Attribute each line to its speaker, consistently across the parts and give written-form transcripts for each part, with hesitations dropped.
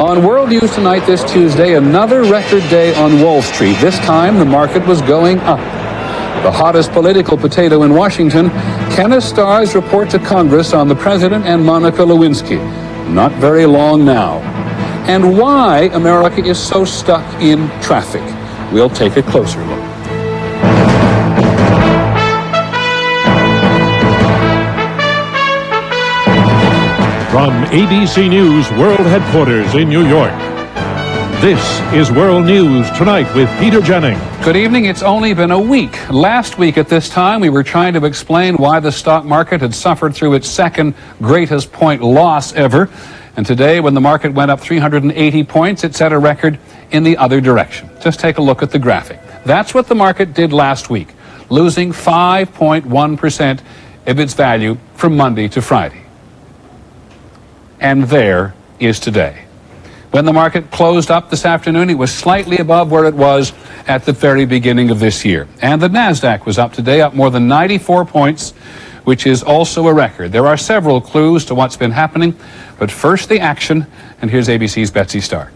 Speaker 1: On World News Tonight this Tuesday, another record day on Wall Street. This time, the market was going up. The hottest political potato in Washington, Kenneth Starr's report to Congress on the president and Monica Lewinsky. Not very long now. And why America is so stuck in traffic. We'll take a closer look.
Speaker 2: From ABC News World Headquarters in New York, this is World News Tonight with Peter Jennings.
Speaker 1: Good evening. It's only been a week. Last week at this time, we were trying to explain why the stock market had suffered through its second greatest point loss ever. And today, when the market went up 380 points, it set a record in the other direction. Just take a look at the graphic. That's what the market did last week, losing 5.1% of its value from Monday to Friday. And there is today. When the market closed up this afternoon, it was slightly above where it was at the very beginning of this year. And the NASDAQ was up today, up more than 94 points, which is also a record. There are several clues to what's been happening, but first the action, and here's ABC's Betsy Stark.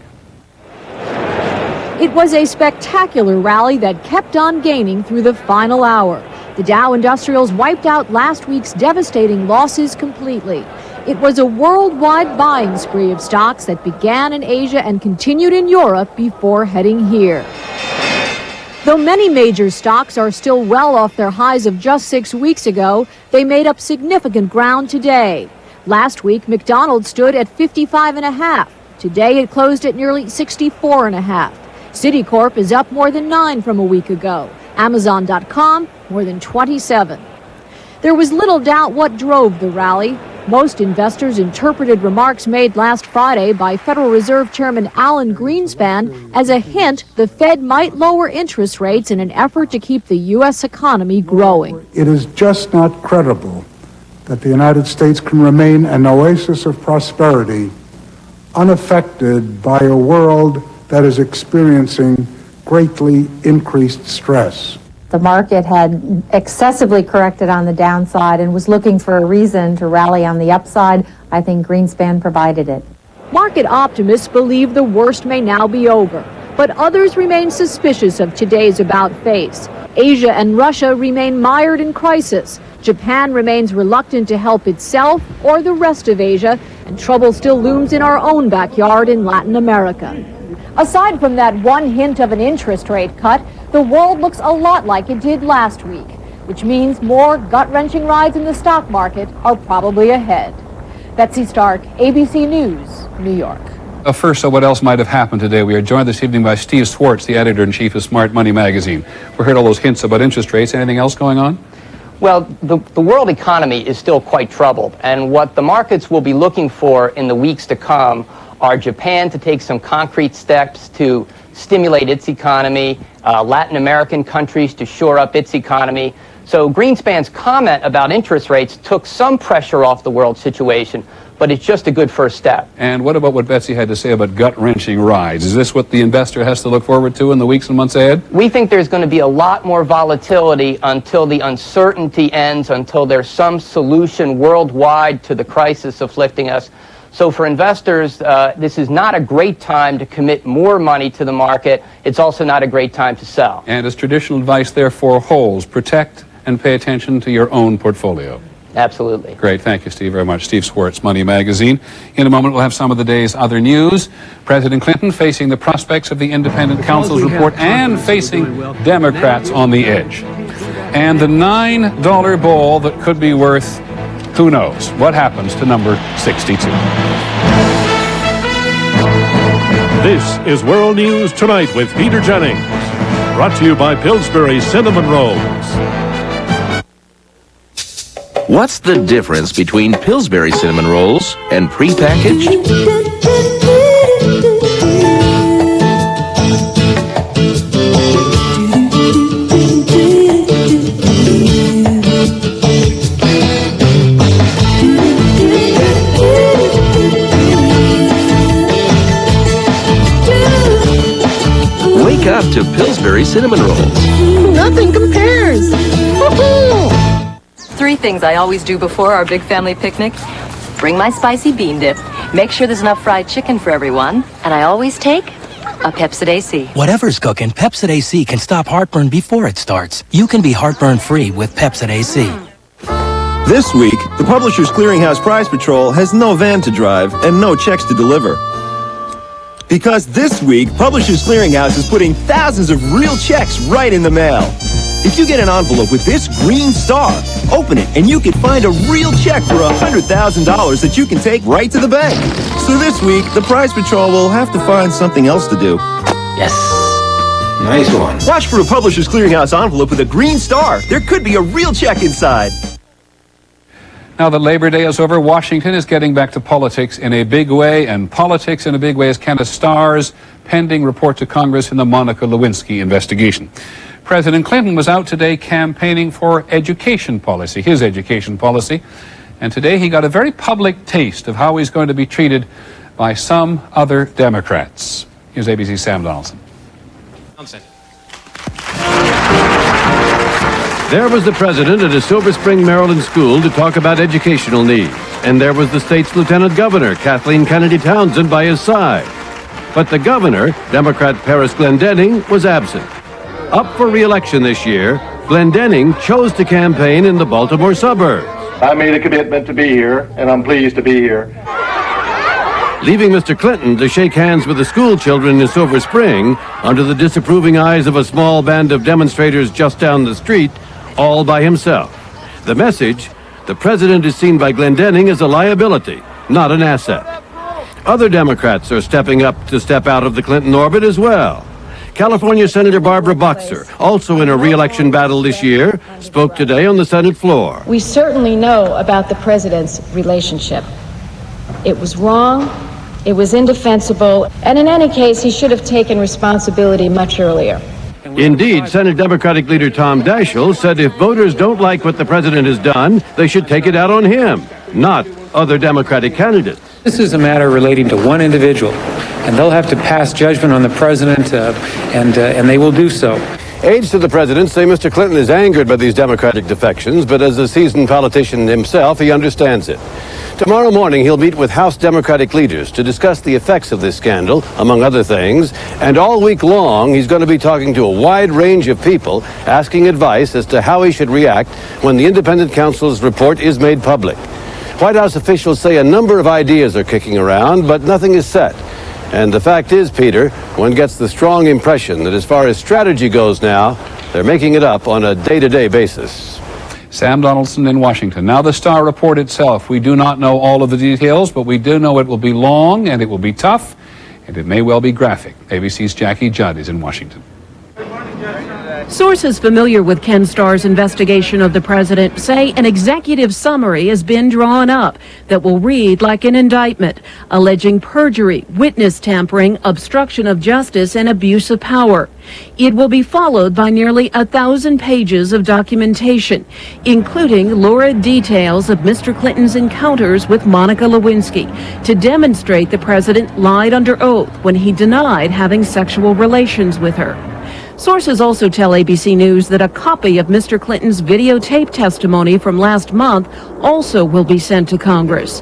Speaker 3: It was a spectacular rally that kept on gaining through the final hour. The Dow Industrials wiped out last week's devastating losses completely. It was a worldwide buying spree of stocks that began in Asia and continued in Europe before heading here. Though many major stocks are still well off their highs of just 6 weeks ago, they made up significant ground today. Last week, McDonald's stood at 55.5. Today, it closed at nearly 64.5. Citicorp is up more than 9 from a week ago. Amazon.com, more than 27. There was little doubt what drove the rally. Most investors interpreted remarks made last Friday by Federal Reserve Chairman Alan Greenspan as a hint the Fed might lower interest rates in an effort to keep the U.S. economy growing.
Speaker 4: It is just not credible that the United States can remain an oasis of prosperity unaffected by a world that is experiencing greatly increased stress.
Speaker 5: The market had excessively corrected on the downside and was looking for a reason to rally on the upside. I think Greenspan provided it.
Speaker 3: Market optimists believe the worst may now be over, but others remain suspicious of today's about-face. Asia and Russia remain mired in crisis. Japan remains reluctant to help itself or the rest of Asia, and trouble still looms in our own backyard in Latin America. Aside from that one hint of an interest rate cut, the world looks a lot like it did last week, which means more gut-wrenching rides in the stock market are probably ahead. Betsy Stark, ABC News, New York.
Speaker 1: First, so what else might have happened today? We are joined this evening by Steve Schwartz, the editor-in-chief of Smart Money magazine. We heard all those hints about interest rates. Anything else going on?
Speaker 6: Well, the world economy is still quite troubled, and what the markets will be looking for in the weeks to come are Japan to take some concrete steps to stimulate its economy, Latin American countries to shore up its economy. So Greenspan's comment about interest rates took some pressure off the world situation, but it's just a good first step.
Speaker 1: And what about what Betsy had to say about gut-wrenching rides? Is this what the investor has to look forward to in the weeks and months ahead?
Speaker 6: We think there's going to be a lot more volatility until the uncertainty ends, until there's some solution worldwide to the crisis afflicting us. So for investors, this is not a great time to commit more money to the market. It's also not a great time to sell.
Speaker 1: And as traditional advice, therefore, holds, protect and pay attention to your own portfolio.
Speaker 6: Absolutely.
Speaker 1: Great. Thank you, Steve, very much. Steve Schwartz, Money Magazine. In a moment, we'll have some of the day's other news. President Clinton facing the prospects of the independent counsel's report and facing Democrats on the edge. And the $9 ball that could be worth, who knows, what happens to number 62.
Speaker 2: This is World News Tonight with Peter Jennings. Brought to you by Pillsbury Cinnamon Rolls.
Speaker 7: What's the difference between Pillsbury Cinnamon Rolls and prepackaged? Wake up to Pillsbury Cinnamon Rolls.
Speaker 8: Nothing compares. Woo-hoo!
Speaker 9: 3 things I always do before our big family picnic.
Speaker 8: bring my spicy bean dip, make sure there's enough fried chicken for everyone, and I always take a Pepsid AC.
Speaker 9: Whatever's cooking, Pepsid AC can stop heartburn before it starts. You can be heartburn-free with Pepsid AC.
Speaker 10: This week, the Publishers Clearinghouse Prize Patrol has no van to drive and no checks to deliver. Because this week, Publishers Clearinghouse is putting thousands of real checks right in the mail. If you get an envelope with this green star, open it and you can find a real check for $100,000 that you can take right to the bank. So this week, the Prize Patrol will have to find something else to do.
Speaker 11: Yes. Nice one.
Speaker 10: Watch for a Publishers Clearinghouse envelope with a green star. There could be a real check inside.
Speaker 1: Now that Labor Day is over, Washington is getting back to politics in a big way, and politics in a big way is Kenneth Starr's pending report to Congress in the Monica Lewinsky investigation. President Clinton was out today campaigning for education policy, his education policy, and today he got a very public taste of how he's going to be treated by some other Democrats. Here's ABC's Sam Donaldson.
Speaker 12: There was the president at a Silver Spring, Maryland school to talk about educational needs. And there was the state's lieutenant governor, Kathleen Kennedy Townsend, by his side. But the governor, Democrat Paris Glendening, was absent. Up for re-election this year, Glendening chose to campaign in the Baltimore suburbs.
Speaker 13: I made a commitment to be here, and I'm pleased to be here.
Speaker 12: Leaving Mr. Clinton to shake hands with the school children in Silver Spring under the disapproving eyes of a small band of demonstrators just down the street, all by himself. The message, the president is seen by Glendening as a liability, not an asset. Other Democrats are stepping up to step out of the Clinton orbit as well. California Senator Barbara Boxer, also in a re-election battle this year, spoke today on the Senate floor.
Speaker 14: We certainly know about the president's relationship. It was wrong, it was indefensible, and in any case, he should have taken responsibility much earlier.
Speaker 12: Indeed, Senate Democratic leader Tom Daschle said if voters don't like what the president has done, they should take it out on him, not other Democratic candidates.
Speaker 15: This is a matter relating to one individual, and they'll have to pass judgment on the president, and they will do so.
Speaker 12: Aides to the president say Mr. Clinton is angered by these Democratic defections, but as a seasoned politician himself, he understands it. Tomorrow morning, he'll meet with House Democratic leaders to discuss the effects of this scandal, among other things, and all week long, he's going to be talking to a wide range of people, asking advice as to how he should react when the independent counsel's report is made public. White House officials say a number of ideas are kicking around, but nothing is set. And the fact is, Peter, one gets the strong impression that as far as strategy goes now, they're making it up on a day-to-day basis.
Speaker 1: Sam Donaldson in Washington. Now the Star report itself. We do not know all of the details, but we do know it will be long and it will be tough, and it may well be graphic. ABC's Jackie Judd is in Washington.
Speaker 16: Sources familiar with Ken Starr's investigation of the president say an executive summary has been drawn up that will read like an indictment, alleging perjury, witness tampering, obstruction of justice, and abuse of power. It will be followed by nearly 1,000 pages of documentation, including lurid details of Mr. Clinton's encounters with Monica Lewinsky, to demonstrate the president lied under oath when he denied having sexual relations with her. Sources also tell ABC News that a copy of Mr. Clinton's videotape testimony from last month also will be sent to Congress.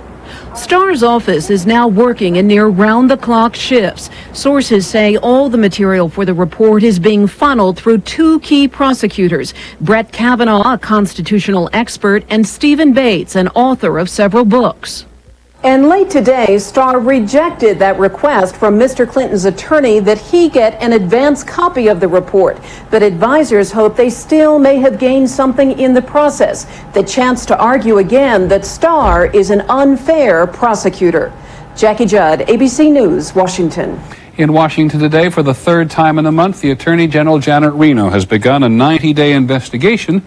Speaker 16: Starr's office is now working in near round-the-clock shifts. Sources say all the material for the report is being funneled through two key prosecutors, Brett Kavanaugh, a constitutional expert, and Stephen Bates, an author of several books.
Speaker 17: And late today, Starr rejected that request from Mr. Clinton's attorney that he get an advance copy of the report. But advisors hope they still may have gained something in the process, the chance to argue again that Starr is an unfair prosecutor. Jackie Judd, ABC News, Washington.
Speaker 1: In Washington today, for the third time in a month, the Attorney General Janet Reno has begun a 90-day investigation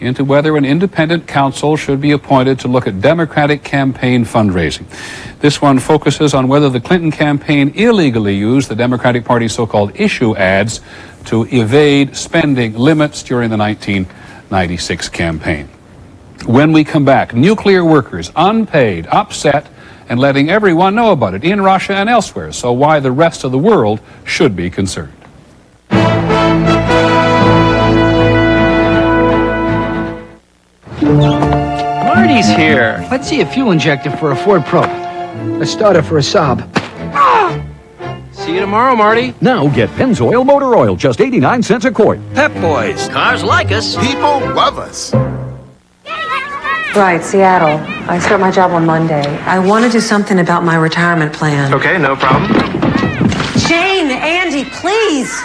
Speaker 1: into whether an independent counsel should be appointed to look at Democratic campaign fundraising. This one focuses on whether the Clinton campaign illegally used the Democratic Party's so-called issue ads to evade spending limits during the 1996 campaign. When we come back, nuclear workers, unpaid, upset, and letting everyone know about it in Russia and elsewhere, so why the rest of the world should be concerned.
Speaker 18: Marty's here. Let's see a fuel injector for a Ford Probe. A starter for a Saab.
Speaker 19: See you tomorrow, Marty.
Speaker 20: Now get Pennzoil Motor Oil, just 89 cents a quart.
Speaker 19: Pep Boys. Cars like us. People love us.
Speaker 21: Right, Seattle. I start my job on Monday. I want to do something about my retirement plan.
Speaker 19: Okay, no problem.
Speaker 21: Shane, Andy, please.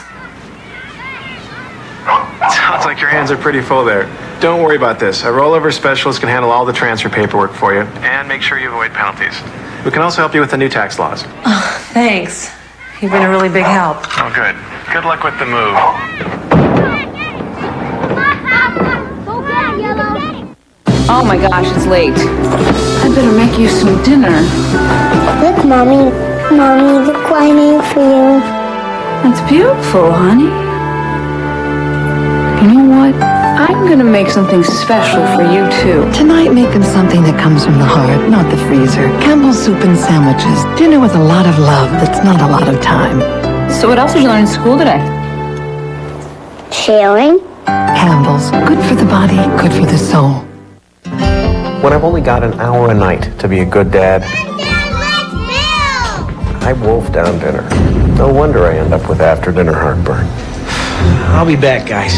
Speaker 19: Sounds like your hands are pretty full there. Don't worry about this. A rollover specialist can handle all the transfer paperwork for you and make sure you avoid penalties. We can also help you with the new tax laws.
Speaker 21: Oh, thanks. You've been a really big help.
Speaker 19: Oh, good. Good luck with the move.
Speaker 22: Oh my gosh, it's late. I better make you some dinner.
Speaker 23: Look, Mommy. Mommy, look what I made for you.
Speaker 22: That's beautiful, honey. You know what? I'm gonna make something special for you too.
Speaker 24: Tonight, make them something that comes from the heart, not the freezer. Campbell's soup and sandwiches. Dinner with a lot of love that's not a lot of time.
Speaker 22: So what else did you learn in school today?
Speaker 23: Sharing.
Speaker 24: Campbell's. Good for the body, good for the soul.
Speaker 25: When I've only got an hour a night to be a good dad, I wolf down dinner. No wonder I end up with after-dinner heartburn.
Speaker 18: I'll be back, guys.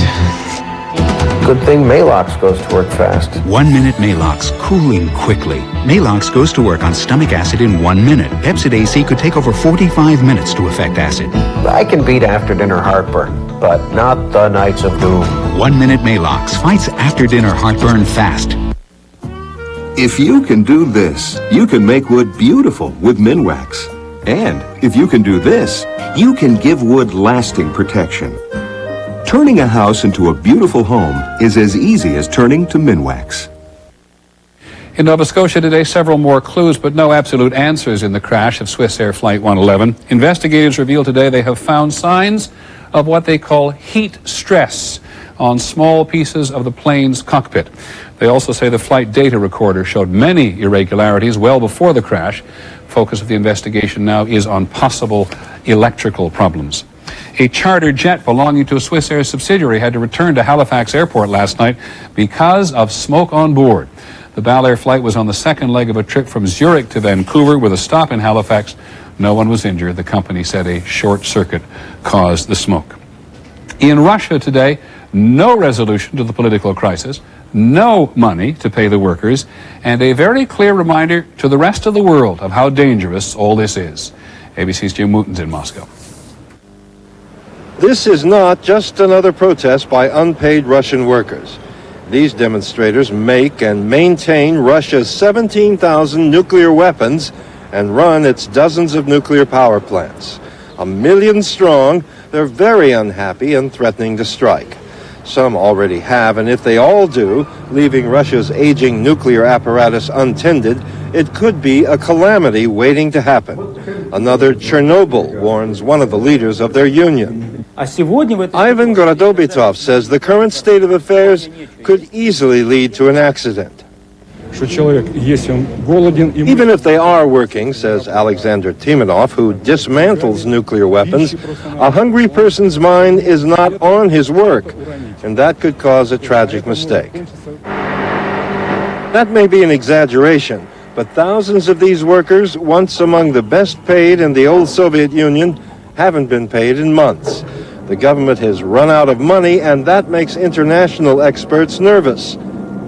Speaker 25: Good thing Malox goes to work fast.
Speaker 26: 1 minute Malox, cooling quickly. Malox goes to work on stomach acid in 1 minute. Pepsid AC could take over 45 minutes to affect acid.
Speaker 25: I can beat after-dinner heartburn, but not the nights of doom.
Speaker 26: 1 minute Malox fights after-dinner heartburn fast.
Speaker 27: If you can do this, you can make wood beautiful with Minwax. And if you can do this, you can give wood lasting protection. Turning a house into a beautiful home is as easy as turning to Minwax.
Speaker 1: In Nova Scotia today, several more clues, but no absolute answers in the crash of Swissair Flight 111. Investigators reveal today they have found signs of what they call heat stress on small pieces of the plane's cockpit. They also say the flight data recorder showed many irregularities well before the crash. Focus of the investigation now is on possible electrical problems. A charter jet belonging to a Swissair subsidiary had to return to Halifax Airport last night because of smoke on board. The Bel Air flight was on the second leg of a trip from Zurich to Vancouver with a stop in Halifax. No one was injured. The company said a short circuit caused the smoke. In Russia today, no resolution to the political crisis, no money to pay the workers, and a very clear reminder to the rest of the world of how dangerous all this is. ABC's Jim Wooten's in Moscow.
Speaker 28: This is not just another protest by unpaid Russian workers. These demonstrators make and maintain Russia's 17,000 nuclear weapons and run its dozens of nuclear power plants. 1 million strong, they're very unhappy and threatening to strike. Some already have, and if they all do, leaving Russia's aging nuclear apparatus untended, it could be a calamity waiting to happen. Another Chernobyl, warns one of the leaders of their union. Ivan Gradobitov says the current state of affairs could easily lead to an accident. Even if they are working, says Alexander Timonov, who dismantles nuclear weapons, a hungry person's mind is not on his work, and that could cause a tragic mistake. That may be an exaggeration, but thousands of these workers, once among the best paid in the old Soviet Union, haven't been paid in months. The government has run out of money, and that makes international experts nervous.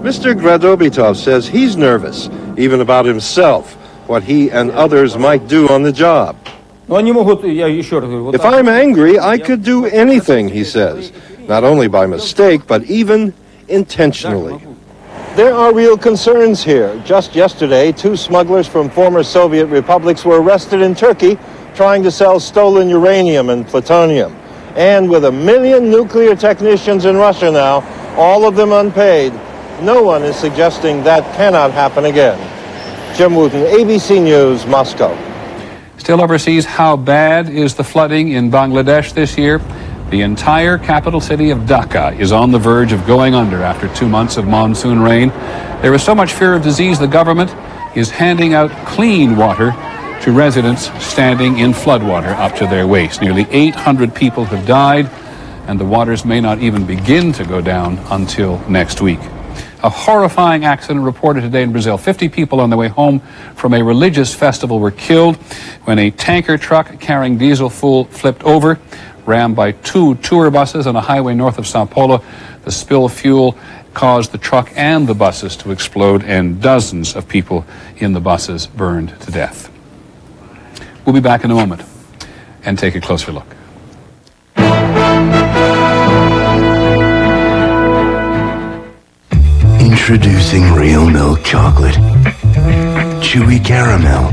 Speaker 28: Mr. Gradobitov says he's nervous, even about himself, what he and others might do on the job. If I'm angry, I could do anything, he says, not only by mistake, but even intentionally. There are real concerns here. Just yesterday, 2 smugglers from former Soviet republics were arrested in Turkey trying to sell stolen uranium and plutonium. And with 1 million nuclear technicians in Russia now, all of them unpaid, no one is suggesting that cannot happen again. Jim Wooten, ABC News, Moscow.
Speaker 1: Still overseas, how bad is the flooding in Bangladesh this year? The entire capital city of Dhaka is on the verge of going under after 2 months of monsoon rain. There is so much fear of disease, the government is handing out clean water to residents standing in floodwater up to their waist. Nearly 800 people have died, and the waters may not even begin to go down until next week. A horrifying accident reported today in Brazil. 50 people on their way home from a religious festival were killed when a tanker truck carrying diesel fuel flipped over, rammed by 2 tour buses on a highway north of Sao Paulo. The spill of fuel caused the truck and the buses to explode, and dozens of people in the buses burned to death. We'll be back in a moment and take a closer look.
Speaker 2: Introducing Real Milk Chocolate, chewy caramel,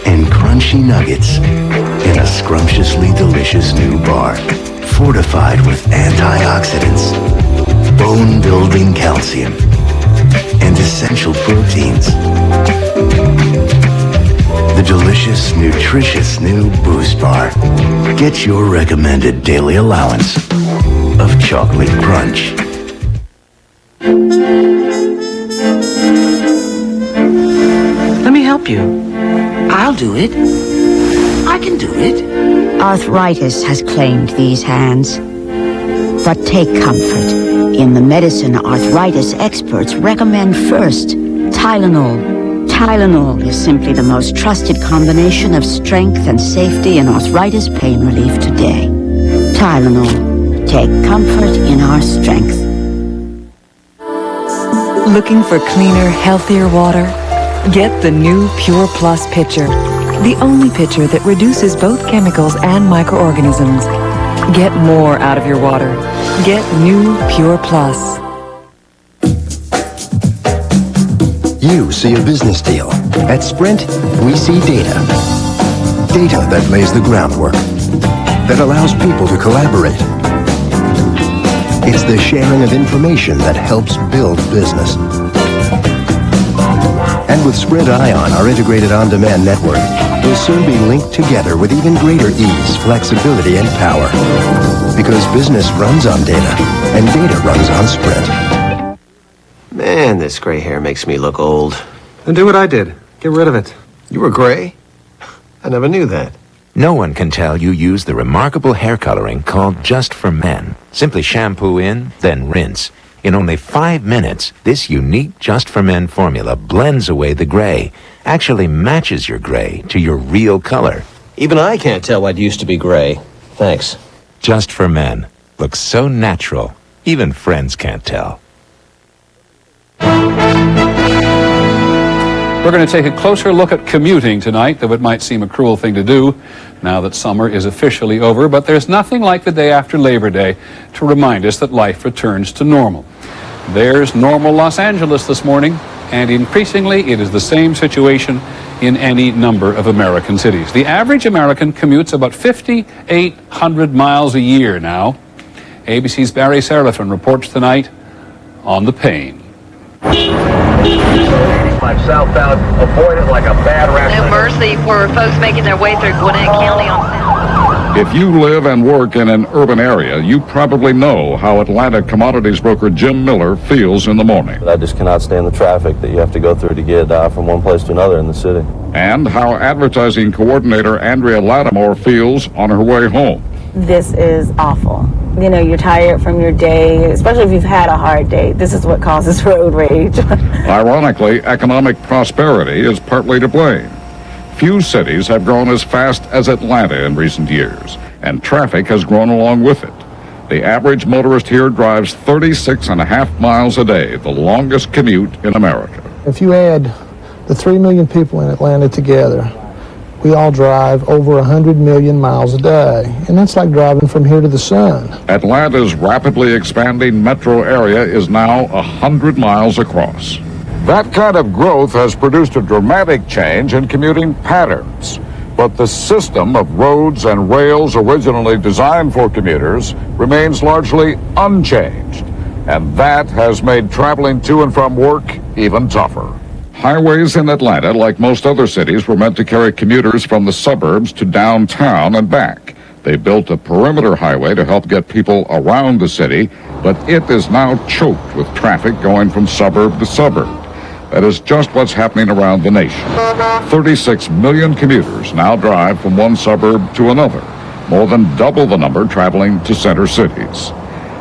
Speaker 2: and crunchy nuggets in a scrumptiously delicious new bar, fortified with antioxidants, bone-building calcium, and essential proteins. The delicious, nutritious new Boost Bar. Get your recommended daily allowance of chocolate crunch.
Speaker 3: Let me help you. I'll do it. I can do it.
Speaker 4: Arthritis has claimed these hands. But take comfort. In the medicine arthritis experts recommend first, Tylenol. Tylenol is simply the most trusted combination of strength and safety in arthritis pain relief today. Tylenol. Take comfort in our strength.
Speaker 5: Looking for cleaner, healthier water? Get the new Pure Plus pitcher. The only pitcher that reduces both chemicals and microorganisms. Get more out of your water. Get new Pure Plus.
Speaker 6: You see a business deal. At Sprint, we see data. Data that lays the groundwork, that allows people to collaborate. It's the sharing of information that helps build business. And with Sprint Ion, our integrated on-demand network, will soon be linked together with even greater ease, flexibility, and power. Because business runs on data, and data runs on Sprint.
Speaker 25: Man, this gray hair makes me look old.
Speaker 7: Then do what I did. Get rid of it.
Speaker 25: You were gray? I never knew that.
Speaker 11: No one can tell you use the remarkable hair coloring called Just for Men. Simply shampoo in, then rinse. In only 5 minutes, this unique Just for Men formula blends away the gray, actually matches your gray to your real color.
Speaker 25: Even I can't tell what used to be gray. Thanks.
Speaker 11: Just for Men. Looks so natural, even friends can't tell.
Speaker 1: We're going to take a closer look at commuting tonight, though it might seem a cruel thing to do now that summer is officially over. But there's nothing like the day after Labor Day to remind us that life returns to normal. There's normal Los Angeles this morning, and increasingly it is the same situation in any number of American cities. The average American commutes about 5,800 miles a year now. ABC's Barry Serafin reports tonight on the pain.
Speaker 8: 85 southbound, avoid it like a bad rash.
Speaker 9: No mercy for folks making their way through Gwinnett County on Sound.
Speaker 29: If you live and work in an urban area, you probably know how Atlanta commodities broker Jim Miller feels in the morning.
Speaker 30: I just cannot stand the traffic that you have to go through to get from one place to another in the city.
Speaker 29: And how advertising coordinator Andrea Lattimore feels on her way home.
Speaker 31: This is awful. You know, you're tired from your day, especially if you've had a hard day. This is what causes road rage.
Speaker 29: Ironically, economic prosperity is partly to blame. Few cities have grown as fast as Atlanta in recent years, and traffic has grown along with it. The average motorist here drives 36.5 miles a day, the longest commute in America.
Speaker 32: If you add the 3 million people in Atlanta together, we all drive over 100 million miles a day, and that's like driving from here to the sun.
Speaker 29: Atlanta's rapidly expanding metro area is now 100 miles across. That kind of growth has produced a dramatic change in commuting patterns. But the system of roads and rails originally designed for commuters remains largely unchanged. And that has made traveling to and from work even tougher. Highways in Atlanta, like most other cities, were meant to carry commuters from the suburbs to downtown and back. They built a perimeter highway to help get people around the city, but it is now choked with traffic going from suburb to suburb. That is just what's happening around the nation. 36 million commuters now drive from one suburb to another, more than double the number traveling to center cities.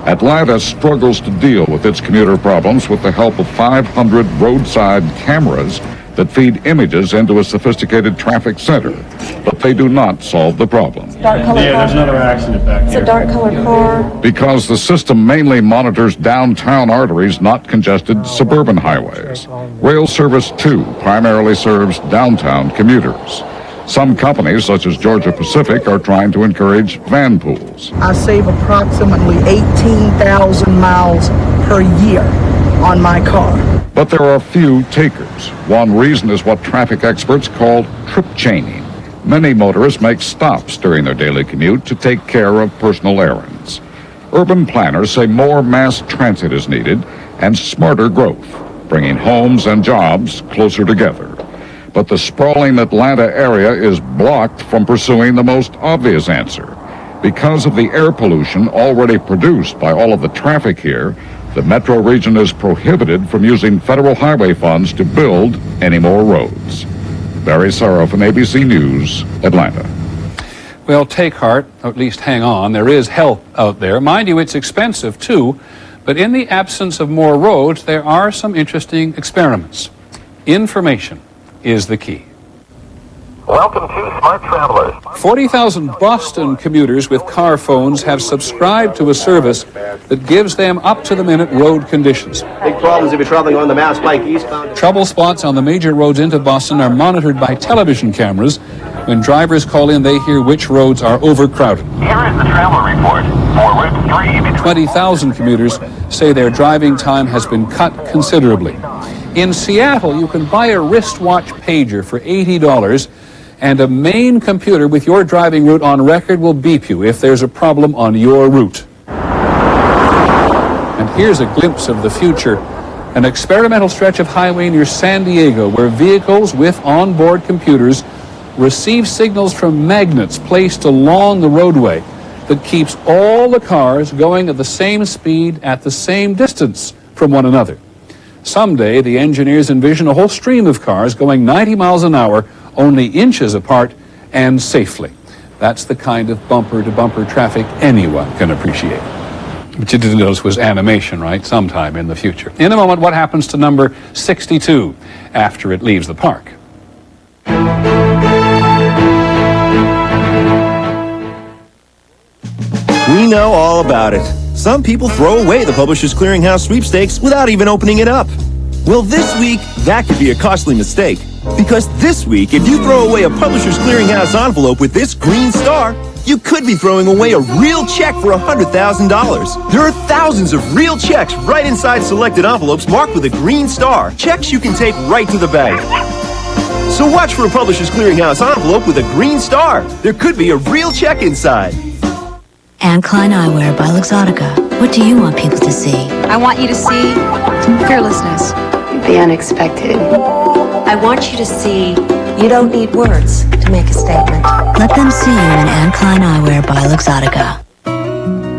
Speaker 29: Atlanta struggles to deal with its commuter problems with the help of 500 roadside cameras that feed images into a sophisticated traffic center. But they do not solve the problem.
Speaker 31: Dark color car.
Speaker 10: There's another accident back
Speaker 31: It's
Speaker 10: here.
Speaker 31: a dark colored car.
Speaker 29: Because the system mainly monitors downtown arteries, not congested suburban highways. Rail Service 2 primarily serves downtown commuters. Some companies, such as Georgia Pacific, are trying to encourage van pools.
Speaker 12: I save approximately 18,000 miles per year on my car.
Speaker 29: But there are few takers. One reason is what traffic experts call trip chaining. Many motorists make stops during their daily commute to take care of personal errands. Urban planners say more mass transit is needed and smarter growth, bringing homes and jobs closer together. But the sprawling Atlanta area is blocked from pursuing the most obvious answer. Because of the air pollution already produced by all of the traffic here, the metro region is prohibited from using federal highway funds to build any more roads. Barry Sarroff, ABC News, Atlanta.
Speaker 1: Well, take heart, or at least hang on. There is help out there. Mind you, it's expensive too, but in the absence of more roads, there are some interesting experiments. Information is the key.
Speaker 8: Welcome to Smart Travelers.
Speaker 1: 40,000 Boston commuters with car phones have subscribed to a service that gives them up-to-the-minute road conditions.
Speaker 25: Big problems if you're traveling on the Mass Pike eastbound.
Speaker 1: Trouble spots on the major roads into Boston are monitored by television cameras. When drivers call in, they hear which roads are overcrowded.
Speaker 8: Here is the travel report for Route 3.
Speaker 1: 20,000 commuters say their driving time has been cut considerably. In Seattle, you can buy a wristwatch pager for $80, and a main computer with your driving route on record will beep you if there's a problem on your route. And here's a glimpse of the future. An experimental stretch of highway near San Diego where vehicles with onboard computers receive signals from magnets placed along the roadway that keeps all the cars going at the same speed at the same distance from one another. Someday, the engineers envision a whole stream of cars going 90 miles an hour, only inches apart, and safely. That's the kind of bumper-to-bumper traffic anyone can appreciate. But you didn't notice it was animation, right? Sometime in the future. In a moment, what happens to number 62 after it leaves the park?
Speaker 13: We know all about it. Some people throw away the Publishers Clearinghouse sweepstakes without even opening it up. Well, this week, that could be a costly mistake. Because this week, if you throw away a Publishers Clearinghouse envelope with this green star, you could be throwing away a real check for $100,000. There are thousands of real checks right inside selected envelopes marked with a green star. Checks you can take right to the bank. So watch for a Publishers Clearinghouse envelope with a green star. There could be a real check inside.
Speaker 14: Anne Klein Eyewear by Luxottica. What do you want people to see?
Speaker 15: I want you to see fearlessness.
Speaker 16: The unexpected.
Speaker 14: I want you to see you don't need words to make a statement. Let them see you in Anne Klein Eyewear by Luxottica.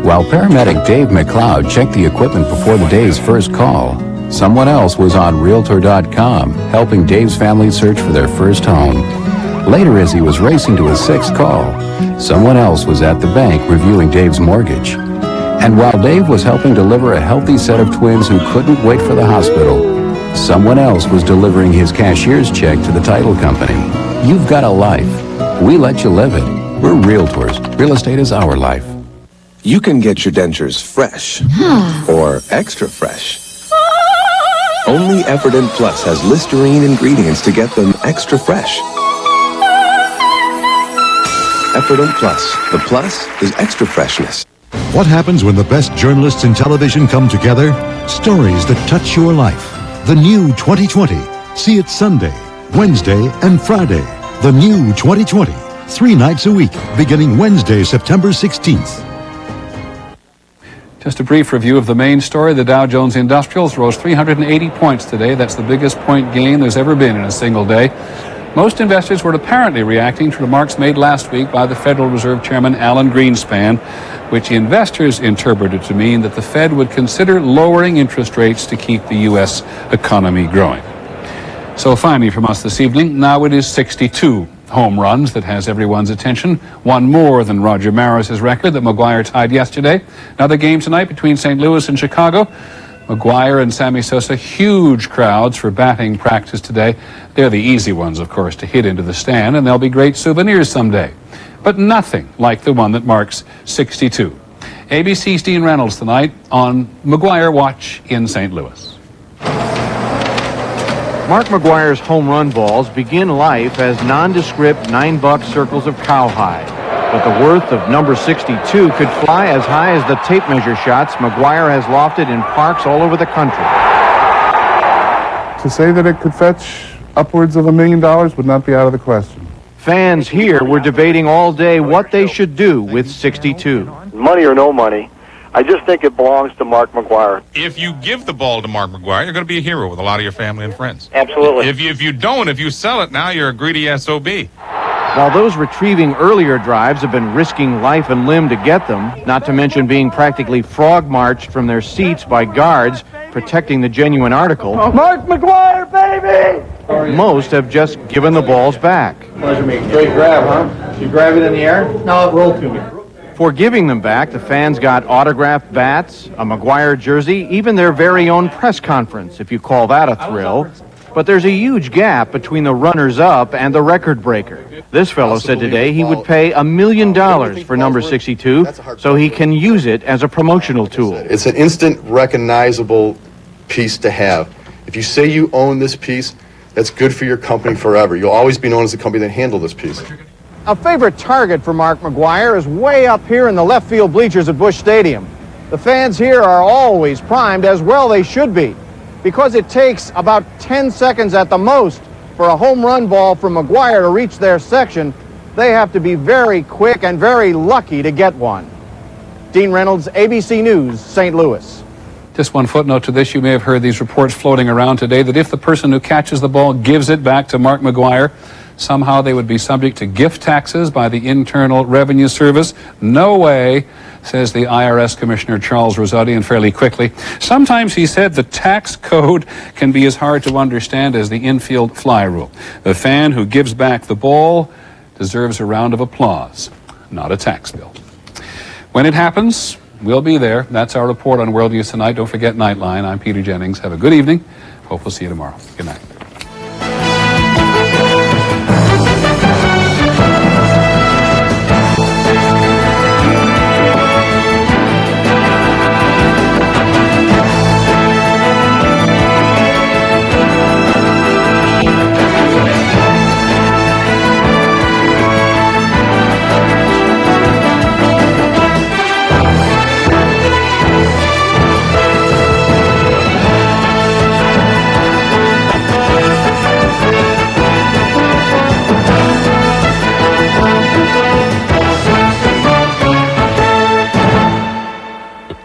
Speaker 17: While paramedic Dave McLeod checked the equipment before the day's first call, someone else was on Realtor.com helping Dave's family search for their first home. Later, as he was racing to his sixth call, someone else was at the bank reviewing Dave's mortgage. And while Dave was helping deliver a healthy set of twins who couldn't wait for the hospital, someone else was delivering his cashier's check to the title company. You've got a life. We let you live it. We're Realtors. Real estate is our life.
Speaker 19: You can get your dentures fresh or extra fresh. Only Efferdent Plus has Listerine ingredients to get them extra fresh. Efferdent Plus. The plus is extra freshness.
Speaker 20: What happens when the best journalists in television come together? Stories that touch your life. The New 2020. See it Sunday, Wednesday, and Friday. The New 2020. 3 nights a week, beginning Wednesday, September 16th.
Speaker 1: Just a brief review of the main story. The Dow Jones Industrials rose 380 points today. That's the biggest point gain there's ever been in a single day. Most investors were apparently reacting to remarks made last week by the Federal Reserve Chairman Alan Greenspan, which investors interpreted to mean that the Fed would consider lowering interest rates to keep the U.S. economy growing. So finally from us this evening, now it is 62 home runs that has everyone's attention. One more than Roger Maris's record that McGwire tied yesterday. Another game tonight between St. Louis and Chicago. McGwire and Sammy Sosa, huge crowds for batting practice today. They're the easy ones, of course, to hit into the stand, and they'll be great souvenirs someday. But nothing like the one that marks 62. ABC's Dean Reynolds tonight on McGwire Watch in St. Louis.
Speaker 2: Mark McGwire's home run balls begin life as nondescript 9-buck circles of cowhide. But the worth of number 62 could fly as high as the tape measure shots McGwire has lofted in parks all over the country.
Speaker 3: To say that it could fetch upwards of $1 million would not be out of the question.
Speaker 2: Fans here were debating all day what they should do with 62.
Speaker 4: Money or no money, I just think it belongs to Mark McGwire.
Speaker 10: If you give the ball to Mark McGwire, you're going to be a hero with a lot of your family and friends.
Speaker 4: Absolutely.
Speaker 10: If you don't, if you sell it, now you're a greedy SOB.
Speaker 2: While those retrieving earlier drives have been risking life and limb to get them, not to mention being practically frog-marched from their seats by guards protecting the genuine article,
Speaker 4: Mark McGwire, baby!
Speaker 2: most have just given the balls back.
Speaker 4: Pleasure meeting. Great grab, huh? You grab it in the air? No, it rolled to me.
Speaker 2: For giving them back, the fans got autographed bats, a McGwire jersey, even their very own press conference, if you call that a thrill. But there's a huge gap between the runners-up and the record breaker. This fellow said today he would pay $1 million for number 62 so he can use it as a promotional tool.
Speaker 18: It's an instant recognizable piece to have. If you say you own this piece, that's good for your company forever. You'll always be known as the company that handled this piece.
Speaker 2: A favorite target for Mark McGwire is way up here in the left field bleachers at Busch Stadium. The fans here are always primed, as well they should be, because it takes about 10 seconds at the most for a home run ball from McGwire to reach their section. They have to be very quick and very lucky to get one. Dean Reynolds, ABC News, St. Louis.
Speaker 1: Just one footnote to this. You may have heard these reports floating around today that if the person who catches the ball gives it back to Mark McGwire, somehow they would be subject to gift taxes by the Internal Revenue Service. No way, says the IRS Commissioner Charles Rosati, and fairly quickly. Sometimes, he said, the tax code can be as hard to understand as the infield fly rule. The fan who gives back the ball deserves a round of applause, not a tax bill. When it happens, we'll be there. That's our report on World News Tonight. Don't forget Nightline. I'm Peter Jennings. Have a good evening. Hope we'll see you tomorrow. Good night.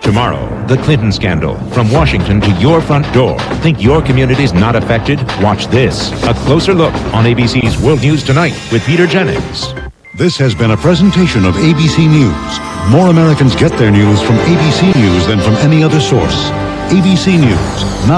Speaker 11: Tomorrow, the Clinton scandal. From Washington to your front door. Think your community's not affected? Watch this. A closer look on ABC's World News Tonight with Peter Jennings.
Speaker 20: This has been a presentation of ABC News. More Americans get their news from ABC News than from any other source. ABC News. Now